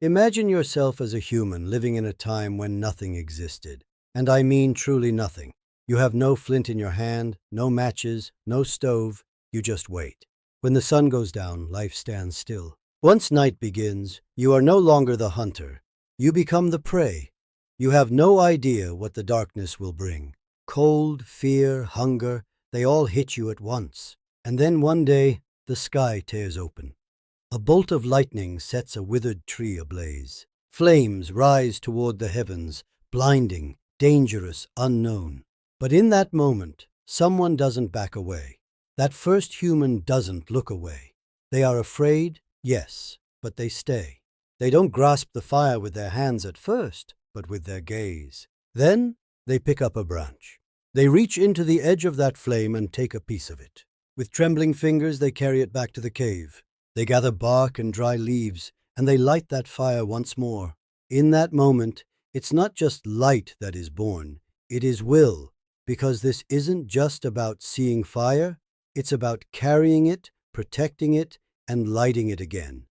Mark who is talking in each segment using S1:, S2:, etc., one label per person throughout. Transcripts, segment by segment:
S1: Imagine yourself as a human living in a time when nothing existed. And I mean truly nothing. You have no flint in your hand, no matches, no stove. You just wait. When the sun goes down, life stands still. Once night begins, you are no longer the hunter. You become the prey. You have no idea what the darkness will bring. Cold, fear, hunger, they all hit you at once. And then one day, the sky tears open. A bolt of lightning sets a withered tree ablaze. Flames rise toward the heavens, blinding, dangerous, unknown. But in that moment, someone doesn't back away. That first human doesn't look away. They are afraid, yes, but they stay. They don't grasp the fire with their hands at first, but with their gaze. Then they pick up a branch. They reach into the edge of that flame and take a piece of it. With trembling fingers, they carry it back to the cave. They gather bark and dry leaves, and they light that fire once more. In that moment, it's not just light that is born, it is will, because this isn't just about seeing fire, it's about carrying it, protecting it, and lighting it again.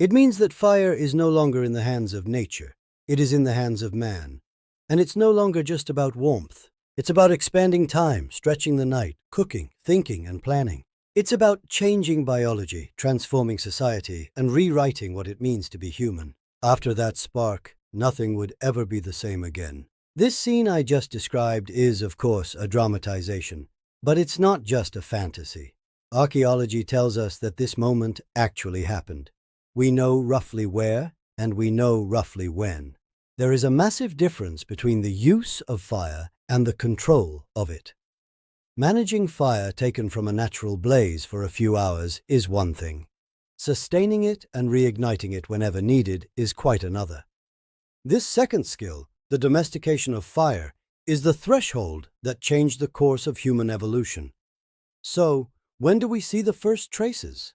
S1: It means that fire is no longer in the hands of nature, it is in the hands of man. And it's no longer just about warmth. It's about expanding time, stretching the night, cooking, thinking, and planning. It's about changing biology, transforming society, and rewriting what it means to be human. After that spark, nothing would ever be the same again. This scene I just described is, of course, a dramatization, but it's not just a fantasy. Archaeology tells us that this moment actually happened. We know roughly where, and we know roughly when. There is a massive difference between the use of fire and the control of it. Managing fire taken from a natural blaze for a few hours is one thing. Sustaining it and reigniting it whenever needed is quite another. This second skill, the domestication of fire, is the threshold that changed the course of human evolution. So, when do we see the first traces?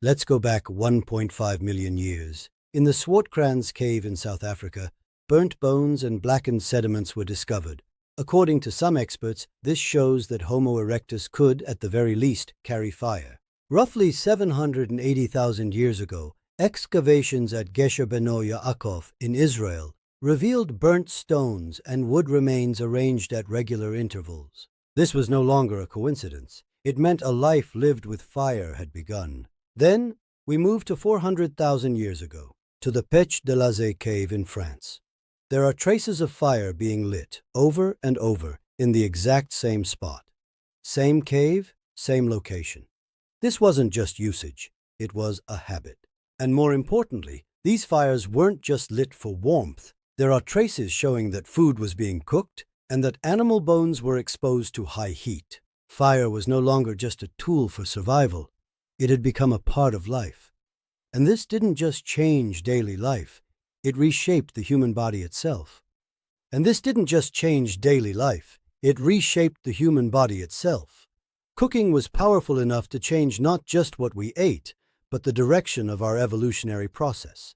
S1: Let's go back 1.5 million years. In the Swartkrans cave in South Africa, burnt bones and blackened sediments were discovered. According to some experts, this shows that Homo erectus could, at the very least, carry fire. Roughly 780,000 years ago, excavations at Gesher Beno Yaakov in Israel revealed burnt stones and wood remains arranged at regular intervals. This was no longer a coincidence. It meant a life lived with fire had begun. Then, we moved to 400,000 years ago, to the Pech de Lazé cave in France. There are traces of fire being lit over and over in the exact same spot. Same cave, same location. This wasn't just usage, it was a habit. And more importantly, these fires weren't just lit for warmth. There are traces showing that food was being cooked and that animal bones were exposed to high heat. Fire was no longer just a tool for survival. It had become a part of life. And this didn't just change daily life. It reshaped the human body itself. And this didn't just change daily life, it reshaped the human body itself. Cooking was powerful enough to change not just what we ate, but the direction of our evolutionary process.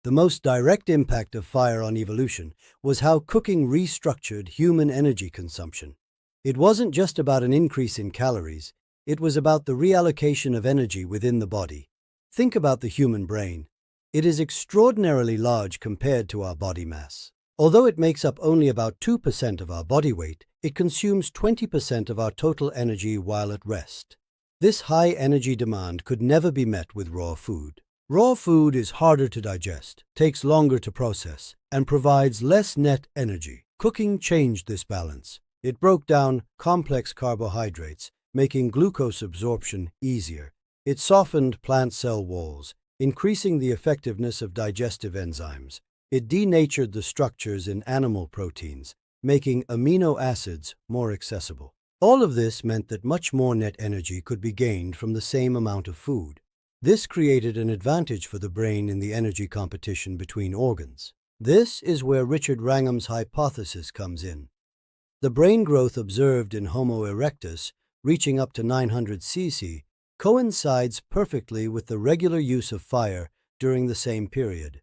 S1: The most direct impact of fire on evolution was how cooking restructured human energy consumption. It wasn't just about an increase in calories, it was about the reallocation of energy within the body. Think about the human brain. It is extraordinarily large compared to our body mass. Although it makes up only about 2% of our body weight, it consumes 20% of our total energy while at rest. This high energy demand could never be met with raw food. Raw food is harder to digest, takes longer to process, and provides less net energy. Cooking changed this balance. It broke down complex carbohydrates, making glucose absorption easier. It softened plant cell walls, increasing the effectiveness of digestive enzymes. It denatured the structures in animal proteins, making amino acids more accessible. All of this meant that much more net energy could be gained from the same amount of food. This created an advantage for the brain in the energy competition between organs. This is where Richard Wrangham's hypothesis comes in. The brain growth observed in Homo erectus, reaching up to 900 cc, coincides perfectly with the regular use of fire during the same period.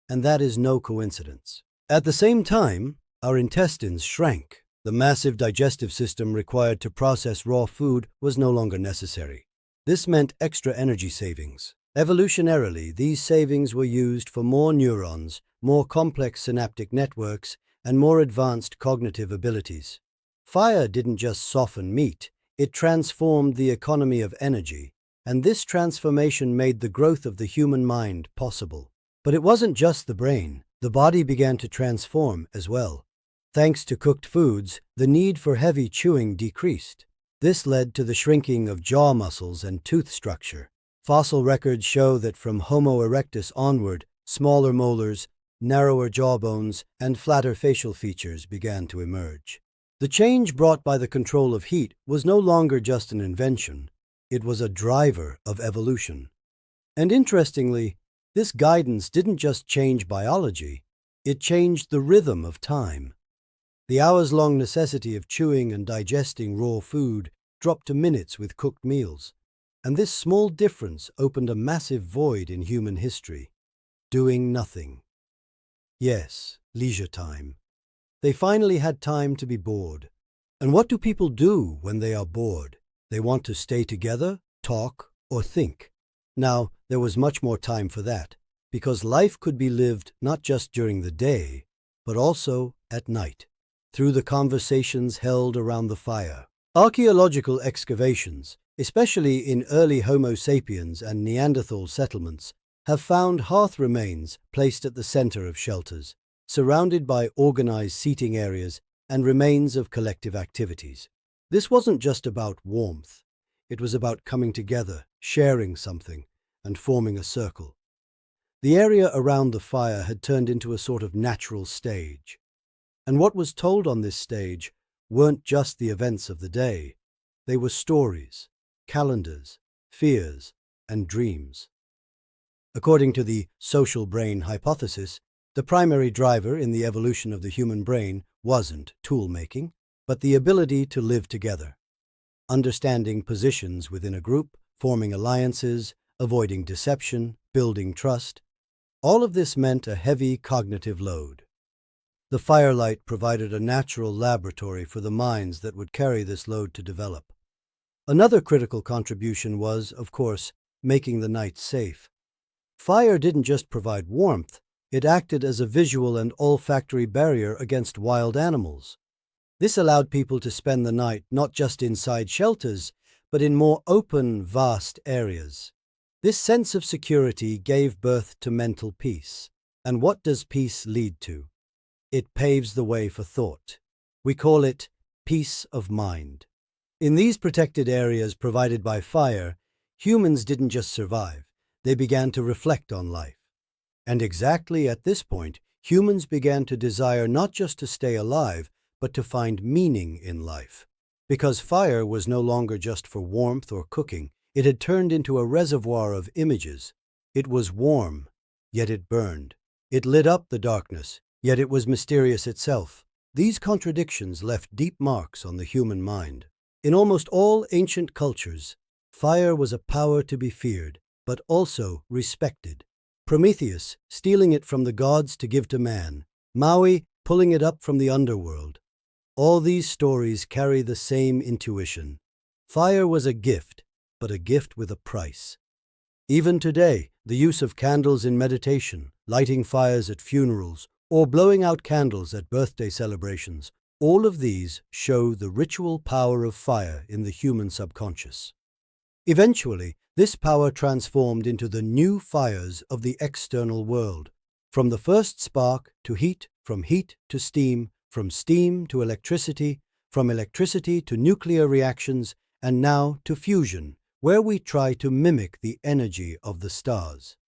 S1: And that is no coincidence. At the same time, our intestines shrank. The massive digestive system required to process raw food was no longer necessary. This meant extra energy savings. Evolutionarily, these savings were used for more neurons, more complex synaptic networks, and more advanced cognitive abilities. Fire didn't just soften meat, it transformed the economy of energy, and this transformation made the growth of the human mind possible. But it wasn't just the brain. The body began to transform as well. Thanks to cooked foods, the need for heavy chewing decreased. This led to the shrinking of jaw muscles and tooth structure. Fossil records show that from Homo erectus onward, smaller molars, narrower jawbones, and flatter facial features began to emerge. The change brought by the control of heat was no longer just an invention. It was a driver of evolution. And interestingly, this guidance didn't just change biology, it changed the rhythm of time. The hours-long necessity of chewing and digesting raw food dropped to minutes with cooked meals. And this small difference opened a massive void in human history. Doing nothing. Yes, leisure time. They finally had time to be bored. And what do people do when they are bored? They want to stay together, talk, or think. Now, there was much more time for that, because life could be lived not just during the day, but also at night, through the conversations held around the fire. Archaeological excavations, especially in early Homo sapiens and Neanderthal settlements, have found hearth remains placed at the center of shelters, surrounded by organized seating areas and remains of collective activities. This wasn't just about warmth. It was about coming together, sharing something, and forming a circle. The area around the fire had turned into a sort of natural stage. And what was told on this stage weren't just the events of the day. They were stories, calendars, fears, and dreams. According to the social brain hypothesis, the primary driver in the evolution of the human brain wasn't tool-making, but the ability to live together. Understanding positions within a group, forming alliances, avoiding deception, building trust. All of this meant a heavy cognitive load. The firelight provided a natural laboratory for the minds that would carry this load to develop. Another critical contribution was, of course, making the night safe. Fire didn't just provide warmth, it acted as a visual and olfactory barrier against wild animals. This allowed people to spend the night not just inside shelters, but in more open, vast areas. This sense of security gave birth to mental peace. And what does peace lead to? It paves the way for thought. We call it peace of mind. In these protected areas provided by fire, humans didn't just survive, they began to reflect on life. And exactly at this point, humans began to desire not just to stay alive, but to find meaning in life. Because fire was no longer just for warmth or cooking, it had turned into a reservoir of images. It was warm, yet it burned. It lit up the darkness, yet it was mysterious itself. These contradictions left deep marks on the human mind. In almost all ancient cultures, fire was a power to be feared, but also respected. Prometheus stealing it from the gods to give to man, Maui pulling it up from the underworld. All these stories carry the same intuition. Fire was a gift, but a gift with a price. Even today, the use of candles in meditation, lighting fires at funerals, or blowing out candles at birthday celebrations, all of these show the ritual power of fire in the human subconscious. Eventually, this power transformed into the new fires of the external world. From the first spark to heat, from heat to steam, from steam to electricity, from electricity to nuclear reactions, and now to fusion, where we try to mimic the energy of the stars.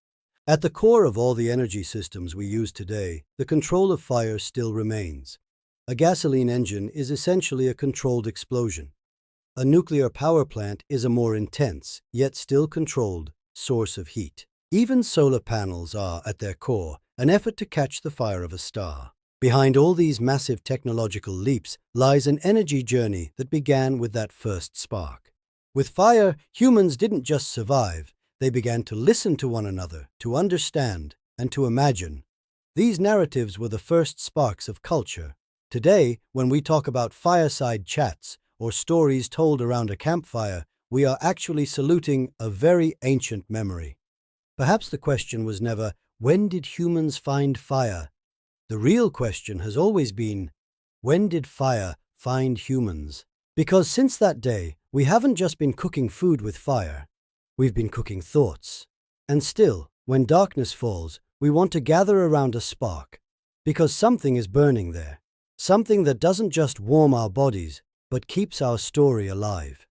S1: At the core of all the energy systems we use today, the control of fire still remains. A gasoline engine is essentially a controlled explosion. A nuclear power plant is a more intense, yet still controlled, source of heat. Even solar panels are, at their core, an effort to catch the fire of a star. Behind all these massive technological leaps lies an energy journey that began with that first spark. With fire, humans didn't just survive, they began to listen to one another, to understand, and to imagine. These narratives were the first sparks of culture. Today, when we talk about fireside chats or stories told around a campfire, we are actually saluting a very ancient memory. Perhaps the question was never, when did humans find fire? The real question has always been, when did fire find humans? Because since that day, we haven't just been cooking food with fire, we've been cooking thoughts. And still, when darkness falls, we want to gather around a spark, because something is burning there, something that doesn't just warm our bodies, but keeps our story alive.